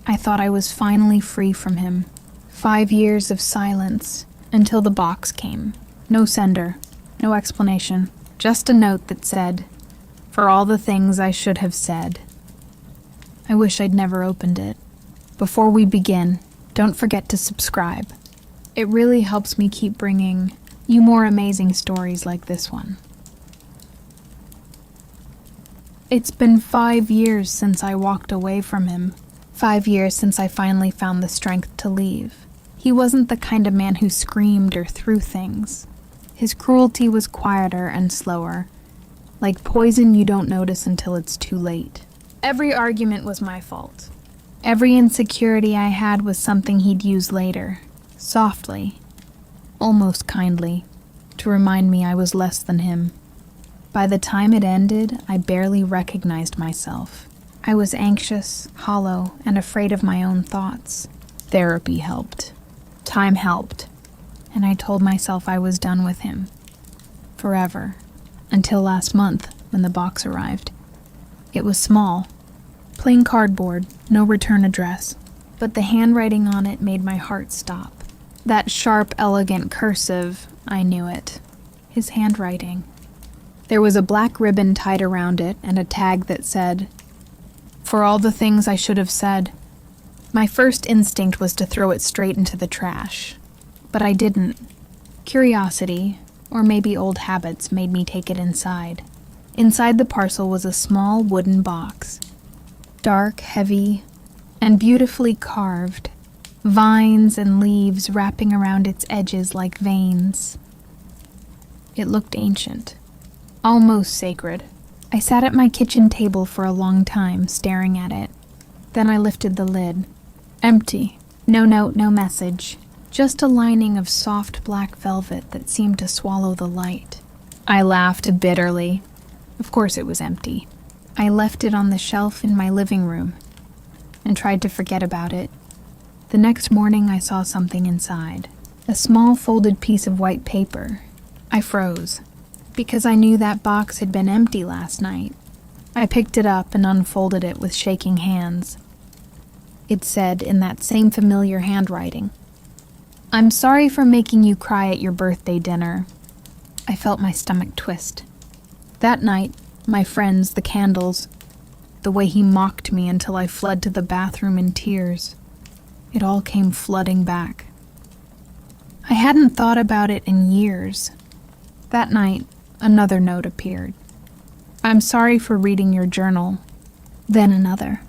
I thought I was finally free from him. 5 years of silence until the box came. No sender, no explanation, just a note that said, "For all the things I should have said." I wish I'd never opened it. Before we begin, don't forget to subscribe. It really helps me keep bringing you more amazing stories like this one. It's been 5 years since I walked away from him. 5 years since I finally found the strength to leave. He wasn't the kind of man who screamed or threw things. His cruelty was quieter and slower, like poison you don't notice until it's too late. Every argument was my fault. Every insecurity I had was something he'd use later, softly, almost kindly, to remind me I was less than him. By the time it ended, I barely recognized myself. I was anxious, hollow, and afraid of my own thoughts. Therapy helped. Time helped. And I told myself I was done with him. Forever. Until last month, when the box arrived. It was small. Plain cardboard, no return address. But the handwriting on it made my heart stop. That sharp, elegant cursive, I knew it. His handwriting. There was a black ribbon tied around it and a tag that said, "For all the things I should have said." My first instinct was to throw it straight into the trash. But I didn't. Curiosity, or maybe old habits, made me take it inside. Inside the parcel was a small wooden box. Dark, heavy, and beautifully carved. Vines and leaves wrapping around its edges like veins. It looked ancient. Almost sacred. I sat at my kitchen table for a long time, staring at it. Then I lifted the lid. Empty. No note, no message. Just a lining of soft black velvet that seemed to swallow the light. I laughed bitterly. Of course it was empty. I left it on the shelf in my living room and tried to forget about it. The next morning I saw something inside. A small folded piece of white paper. I froze, because I knew that box had been empty last night. I picked it up and unfolded it with shaking hands. It said in that same familiar handwriting, "I'm sorry for making you cry at your birthday dinner." I felt my stomach twist. That night, my friends, the candles, the way he mocked me until I fled to the bathroom in tears. It all came flooding back. I hadn't thought about it in years. That night, another note appeared. "I'm sorry for reading your journal." Then another.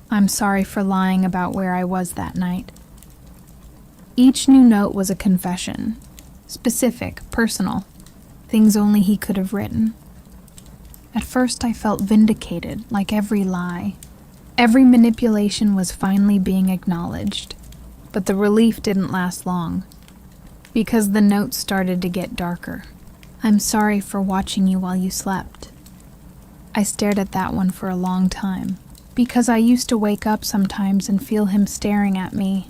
"I'm sorry for lying about where I was that night." Each new note was a confession. Specific, personal. Things only he could have written. At first I felt vindicated, like every lie. Every manipulation was finally being acknowledged. But the relief didn't last long, because the notes started to get darker. "I'm sorry for watching you while you slept." I stared at that one for a long time, because I used to wake up sometimes and feel him staring at me.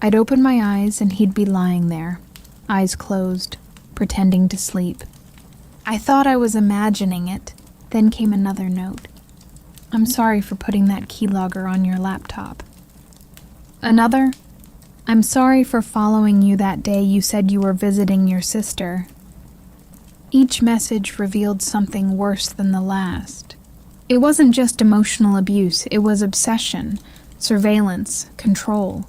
I'd open my eyes and he'd be lying there, eyes closed, pretending to sleep. I thought I was imagining it. Then came another note. "I'm sorry for putting that keylogger on your laptop." Another. "I'm sorry for following you that day you said you were visiting your sister." Each message revealed something worse than the last. It wasn't just emotional abuse, it was obsession, surveillance, control.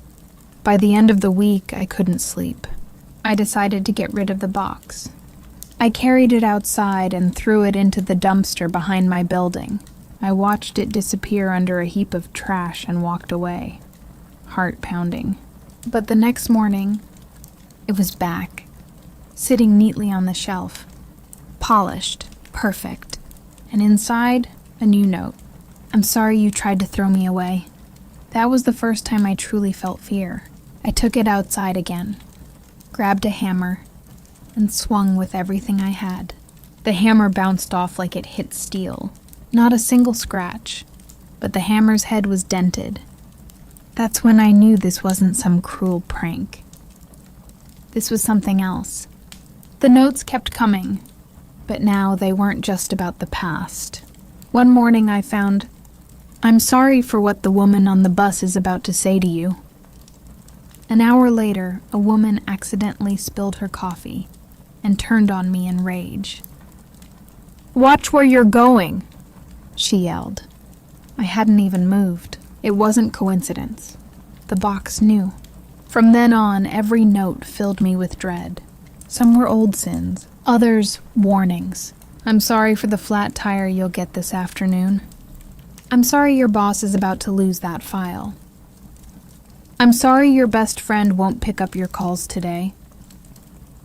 By the end of the week, I couldn't sleep. I decided to get rid of the box. I carried it outside and threw it into the dumpster behind my building. I watched it disappear under a heap of trash and walked away, heart pounding. But the next morning, it was back, sitting neatly on the shelf, polished, perfect, and inside, a new note. "I'm sorry you tried to throw me away." That was the first time I truly felt fear. I took it outside again, grabbed a hammer, and swung with everything I had. The hammer bounced off like it hit steel. Not a single scratch, but the hammer's head was dented. That's when I knew this wasn't some cruel prank. This was something else. The notes kept coming, but now they weren't just about the past. One morning I found I'm sorry for what the woman on the bus is about to say to you." An hour later, a woman accidentally spilled her coffee and turned on me in rage. "Watch where you're going," she yelled. I hadn't even moved. It wasn't coincidence. The box knew. From then on, every note filled me with dread. Some were old sins, others warnings. "I'm sorry for the flat tire you'll get this afternoon. I'm sorry your boss is about to lose that file. I'm sorry your best friend won't pick up your calls today."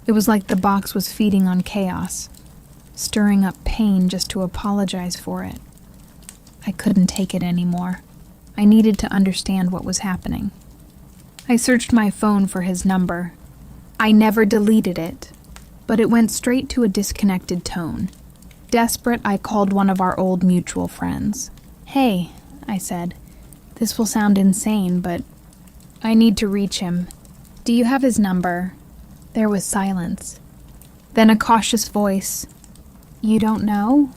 It was like the box was feeding on chaos, stirring up pain just to apologize for it. I couldn't take it anymore. I needed to understand what was happening. I searched my phone for his number. I never deleted it, but it went straight to a disconnected tone. Desperate, I called one of our old mutual friends. "Hey," I said, "this will sound insane, but I need to reach him. Do you have his number?" There was silence. Then a cautious voice. "You don't know?"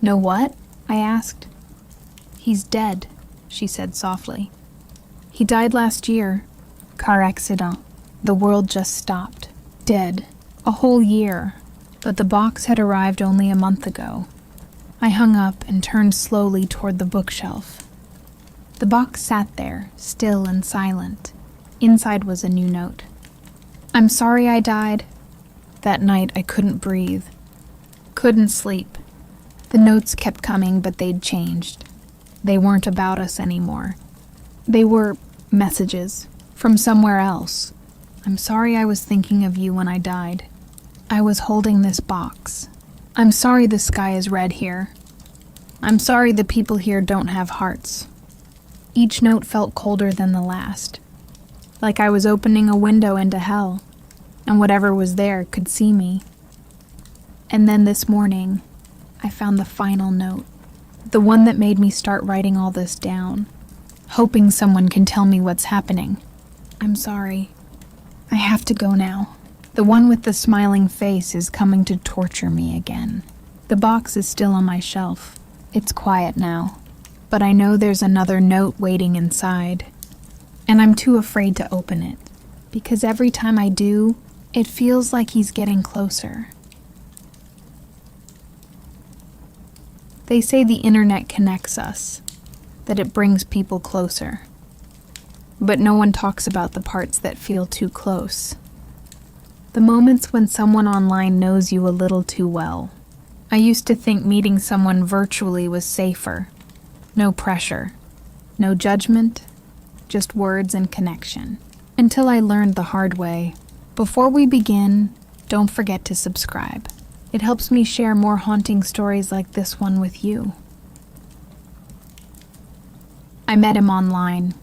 "Know what?" I asked. "He's dead," she said softly. "He died last year. Car accident. The world just stopped. Dead. A whole year. But the box had arrived only a month ago." I hung up and turned slowly toward the bookshelf. The box sat there, still and silent. Inside was a new note. "I'm sorry I died." That night I couldn't breathe. Couldn't sleep. The notes kept coming, but they'd changed. They weren't about us anymore. They were messages from somewhere else. "I'm sorry I was thinking of you when I died. I was holding this box. I'm sorry the sky is red here. I'm sorry the people here don't have hearts." Each note felt colder than the last, like I was opening a window into hell, and whatever was there could see me. And then this morning, I found the final note, the one that made me start writing all this down, hoping someone can tell me what's happening. "I'm sorry. I have to go now. The one with the smiling face is coming to torture me again." The box is still on my shelf. It's quiet now, but I know there's another note waiting inside, and I'm too afraid to open it, because every time I do, it feels like he's getting closer. They say the internet connects us, that it brings people closer. But no one talks about the parts that feel too close. The moments when someone online knows you a little too well. I used to think meeting someone virtually was safer. No pressure, no judgment, just words and connection. Until I learned the hard way. Before we begin, don't forget to subscribe. It helps me share more haunting stories like this one with you. I met him online.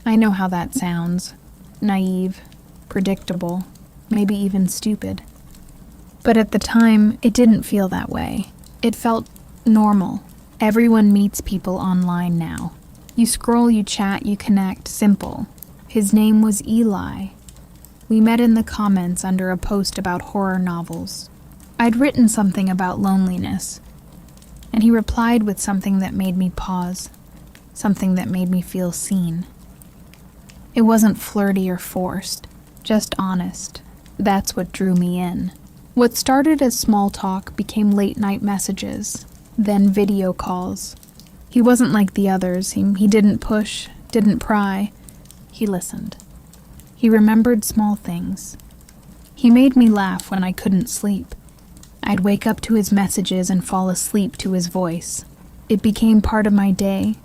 I know how that sounds. Naive, predictable, maybe even stupid. But at the time, it didn't feel that way. It felt normal. Everyone meets people online now. You scroll, you chat, you connect, simple. His name was Eli. We met in the comments under a post about horror novels. I'd written something about loneliness, and he replied with something that made me pause, something that made me feel seen. It wasn't flirty or forced, just honest. That's what drew me in. What started as small talk became late-night messages, then video calls. He wasn't like the others. He didn't push, didn't pry. He listened. He remembered small things. He made me laugh when I couldn't sleep. I'd wake up to his messages and fall asleep to his voice. It became part of my day,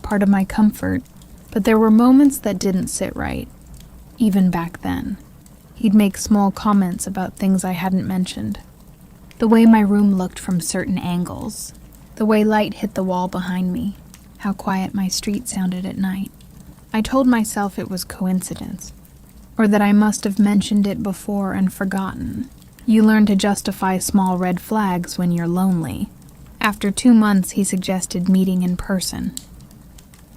part of my comfort, but there were moments that didn't sit right, even back then. He'd make small comments about things I hadn't mentioned. The way my room looked from certain angles, the way light hit the wall behind me, how quiet my street sounded at night. I told myself it was coincidence, or that I must have mentioned it before and forgotten. You learn to justify small red flags when you're lonely. After 2 months, he suggested meeting in person.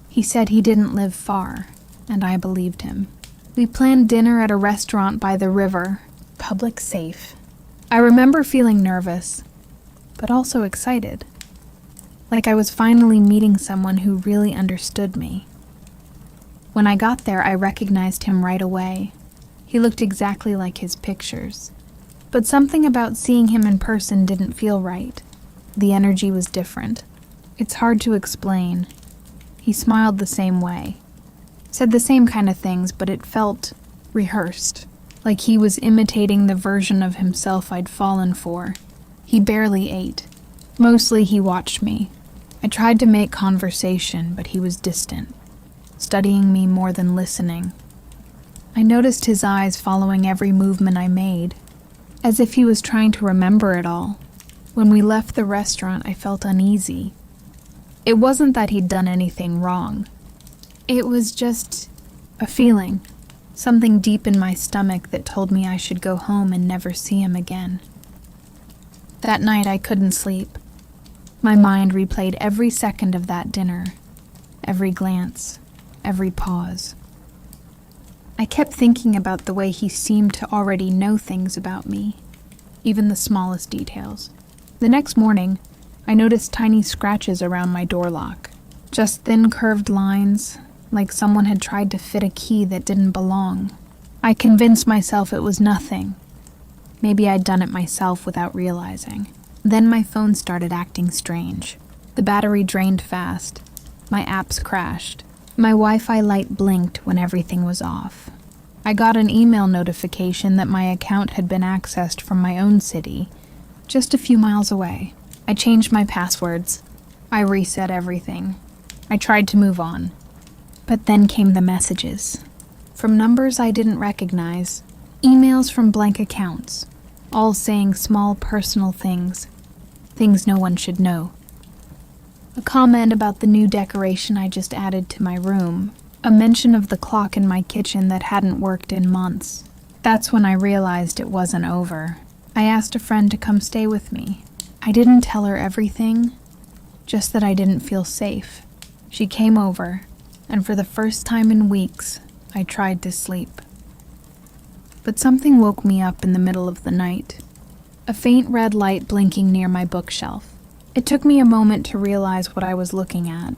He said he didn't live far, and I believed him. We planned dinner at a restaurant by the river, public safe. I remember feeling nervous, but also excited. like I was finally meeting someone who really understood me. When I got there, I recognized him right away. He looked exactly like his pictures. But something about seeing him in person didn't feel right. The energy was different. It's hard to explain. He smiled the same way. Said the same kind of things, but it felt rehearsed. Like he was imitating the version of himself I'd fallen for. He barely ate. Mostly he watched me. I tried to make conversation, but he was distant, studying me more than listening. I noticed his eyes following every movement I made, as if he was trying to remember it all. When we left the restaurant, I felt uneasy. It wasn't that he'd done anything wrong. It was just a feeling, something deep in my stomach that told me I should go home and never see him again. That night I couldn't sleep. My mind replayed every second of that dinner, every glance, every pause. I kept thinking about the way he seemed to already know things about me, even the smallest details. The next morning, I noticed tiny scratches around my door lock, just thin curved lines, like someone had tried to fit a key that didn't belong. I convinced myself it was nothing. Maybe I'd done it myself without realizing. Then my phone started acting strange. The battery drained fast. My apps crashed. My Wi-Fi light blinked when everything was off. I got an email notification that my account had been accessed from my own city, just a few miles away. I changed my passwords. I reset everything. I tried to move on. But then came the messages. From numbers I didn't recognize. Emails from blank accounts, all saying small personal things no one should know. A comment about the new decoration I just added to my room, a mention of the clock in my kitchen that hadn't worked in months. That's when I realized it wasn't over. I asked a friend to come stay with me. I didn't tell her everything, just that I didn't feel safe. She came over, and for the first time in weeks, I tried to sleep. But something woke me up in the middle of the night. A faint red light blinking near my bookshelf. It took me a moment to realize what I was looking at.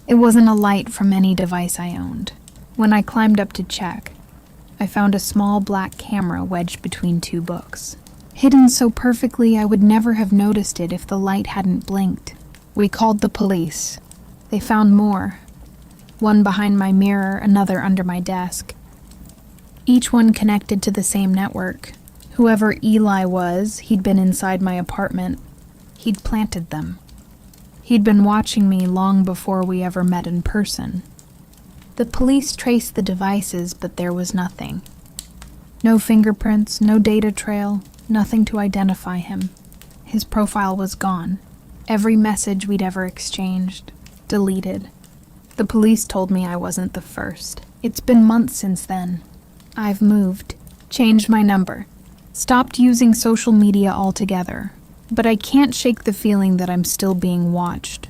It wasn't a light from any device I owned. When I climbed up to check, I found a small black camera wedged between two books. Hidden so perfectly I would never have noticed it if the light hadn't blinked. We called the police. They found more. One behind my mirror, another under my desk. Each one connected to the same network. Whoever Eli was, he'd been inside my apartment. He'd planted them. He'd been watching me long before we ever met in person. The police traced the devices, but there was nothing. No fingerprints, no data trail, nothing to identify him. His profile was gone. Every message we'd ever exchanged, deleted. The police told me I wasn't the first. It's been months since then. I've moved, changed my number, stopped using social media altogether, but I can't shake the feeling that I'm still being watched.